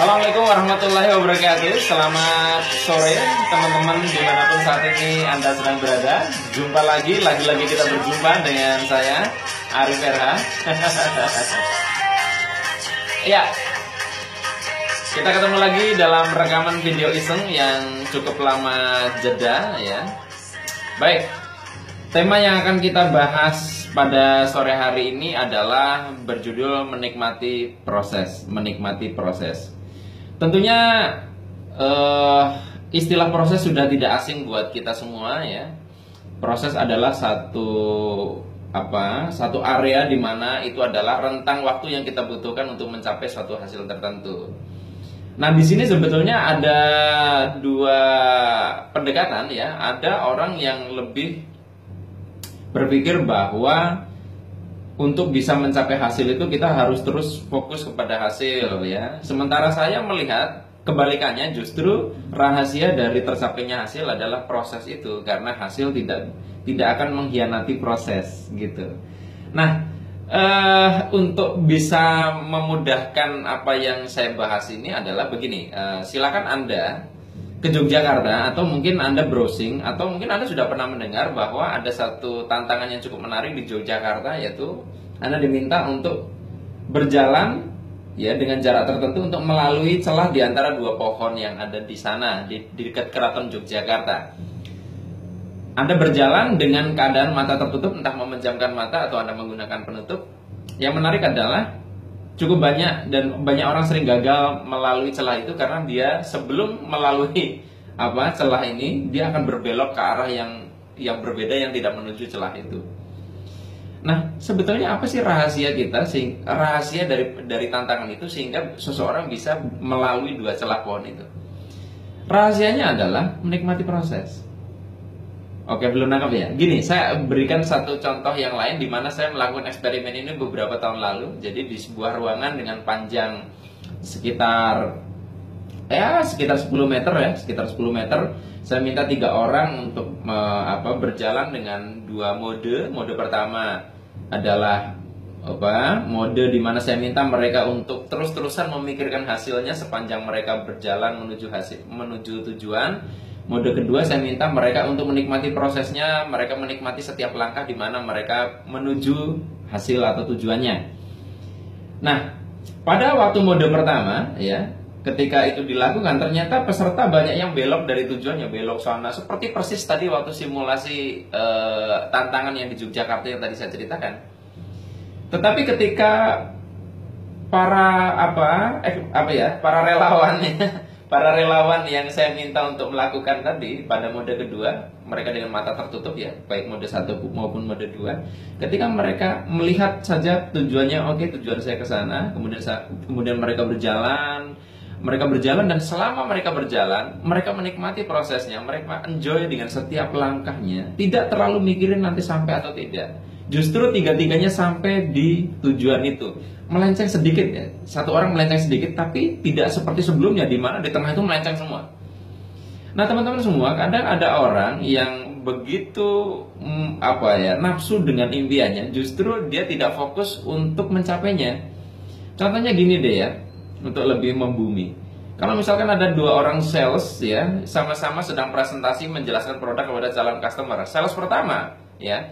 Assalamualaikum warahmatullahi wabarakatuh. Selamat sore teman-teman dimanapun saat ini Anda sedang berada. Jumpa lagi kita berjumpa dengan saya Arif RH. Ya, kita ketemu lagi dalam rekaman video iseng yang cukup lama jeda ya. Baik, tema yang akan kita bahas pada sore hari ini adalah berjudul menikmati proses. Tentunya istilah proses sudah tidak asing buat kita semua ya. Proses adalah satu area di mana itu adalah rentang waktu yang kita butuhkan untuk mencapai suatu hasil tertentu. Nah, di sini sebetulnya ada dua pendekatan ya. Ada orang yang lebih berpikir bahwa untuk bisa mencapai hasil itu kita harus terus fokus kepada hasil ya. Sementara saya melihat kebalikannya, justru rahasia dari tercapainya hasil adalah proses itu, karena hasil tidak akan mengkhianati proses gitu. Nah, untuk bisa memudahkan apa yang saya bahas ini adalah begini. Silakan Anda ke Yogyakarta, atau mungkin Anda browsing, atau mungkin Anda sudah pernah mendengar bahwa ada satu tantangan yang cukup menarik di Yogyakarta, yaitu Anda diminta untuk berjalan ya dengan jarak tertentu untuk melalui celah di antara dua pohon yang ada di sana, di dekat Keraton Yogyakarta. Anda berjalan dengan keadaan mata tertutup, entah memejamkan mata atau Anda menggunakan penutup. Yang menarik adalah cukup banyak dan banyak orang sering gagal melalui celah itu karena dia sebelum melalui celah ini dia akan berbelok ke arah yang berbeda, yang tidak menuju celah itu. Nah, sebetulnya apa sih rahasia kita, rahasia dari tantangan itu sehingga seseorang bisa melalui dua celah pohon itu? Rahasianya adalah menikmati proses. Oke, belum nangkap ya? Gini, saya berikan satu contoh yang lain di mana saya melakukan eksperimen ini beberapa tahun lalu. Jadi di sebuah ruangan dengan panjang sekitar 10 meter ya, sekitar 10 meter. Saya minta 3 orang untuk berjalan dengan dua mode. Mode pertama adalah mode di mana saya minta mereka untuk terus-terusan memikirkan hasilnya sepanjang mereka berjalan menuju tujuan. Mode kedua saya minta mereka untuk menikmati prosesnya, mereka menikmati setiap langkah di mana mereka menuju hasil atau tujuannya. Nah, pada waktu mode pertama ya, ketika itu dilakukan ternyata peserta banyak yang belok dari tujuannya, belok sana, seperti persis tadi waktu simulasi tantangan yang di Yogyakarta yang tadi saya ceritakan. Tetapi ketika para relawan yang saya minta untuk melakukan tadi pada mode kedua, mereka dengan mata tertutup ya, baik mode 1 maupun mode 2. Ketika mereka melihat saja tujuannya, oke, tujuan saya ke sana, kemudian mereka berjalan dan selama mereka berjalan, mereka menikmati prosesnya, mereka enjoy dengan setiap langkahnya, tidak terlalu mikirin nanti sampai atau tidak. Justru tiga-tiganya sampai di tujuan itu. Melenceng sedikit ya, satu orang melenceng sedikit, tapi tidak seperti sebelumnya di mana di tengah itu melenceng semua. Nah, teman-teman semua, kadang ada orang yang begitu nafsu dengan impiannya, justru dia tidak fokus untuk mencapainya. Contohnya gini deh ya, untuk lebih membumi. Kalau misalkan ada 2 orang sales ya, sama-sama sedang presentasi menjelaskan produk kepada calon customer. Sales pertama ya,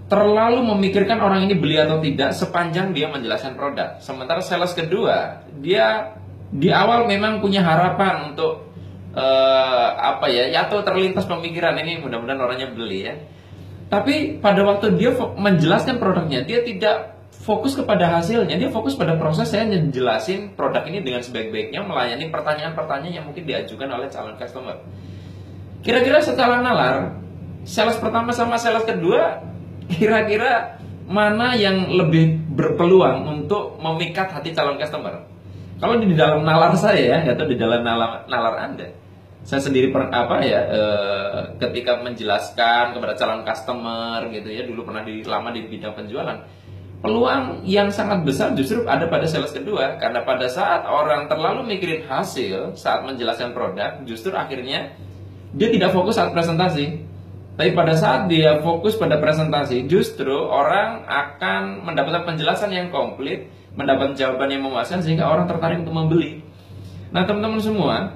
terlalu memikirkan orang ini beli atau tidak sepanjang dia menjelaskan produk. Sementara sales kedua, dia di awal memang punya harapan untuk atau terlintas pemikiran ini mudah-mudahan orangnya beli ya. Tapi pada waktu dia menjelaskan produknya, dia tidak fokus kepada hasilnya, dia fokus pada proses. Saya menjelasin produk ini dengan sebaik-baiknya, melayani pertanyaan-pertanyaan yang mungkin diajukan oleh calon customer. Kira-kira secara nalar, sales pertama sama sales kedua, kira-kira mana yang lebih berpeluang untuk memikat hati calon customer? Kalau di dalam nalar saya ya, atau di dalam nalar Anda, saya sendiri ketika menjelaskan kepada calon customer gitu ya, dulu pernah lama di bidang penjualan, peluang yang sangat besar justru ada pada sales kedua, karena pada saat orang terlalu mikirin hasil saat menjelaskan produk, justru akhirnya dia tidak fokus saat presentasi. Tapi pada saat dia fokus pada presentasi, justru orang akan mendapatkan penjelasan yang komplit, mendapat jawaban yang memuaskan sehingga orang tertarik untuk membeli. Nah teman-teman semua,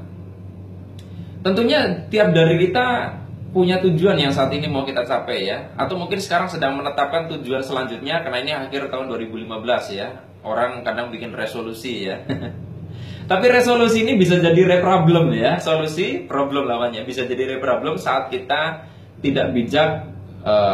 tentunya tiap dari kita punya tujuan yang saat ini mau kita capai ya. Atau mungkin sekarang sedang menetapkan tujuan selanjutnya, karena ini akhir tahun 2015 ya. Orang kadang bikin resolusi ya. Tapi resolusi ini bisa jadi re-problem ya. Solusi problem lawannya bisa jadi re-problem saat kita tidak bijak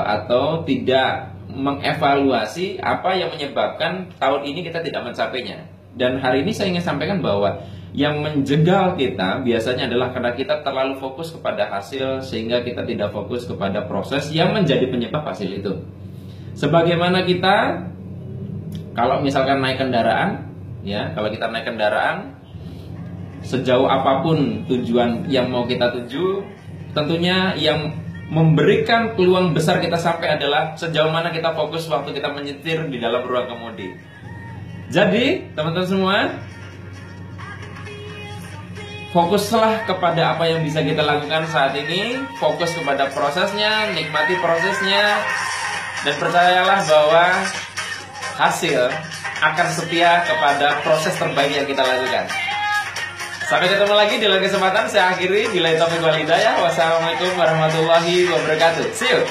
atau tidak mengevaluasi apa yang menyebabkan tahun ini kita tidak mencapainya. Dan hari ini saya ingin sampaikan bahwa yang menjegal kita biasanya adalah karena kita terlalu fokus kepada hasil, sehingga kita tidak fokus kepada proses yang menjadi penyebab hasil itu. Sebagaimana kita kalau misalkan naik kendaraan ya, kalau kita naik kendaraan, sejauh apapun tujuan yang mau kita tuju, tentunya yang memberikan peluang besar kita sampai adalah sejauh mana kita fokus waktu kita menyetir di dalam ruang kemudi. Jadi teman-teman semua, fokuslah kepada apa yang bisa kita lakukan saat ini, fokus kepada prosesnya, nikmati prosesnya, dan percayalah bahwa hasil akan setia kepada proses terbaik yang kita lakukan. Sampai ketemu lagi di lain kesempatan. Saya akhiri. Billahi taufiq wal hidayah. Wassalamualaikum warahmatullahi wabarakatuh. See you.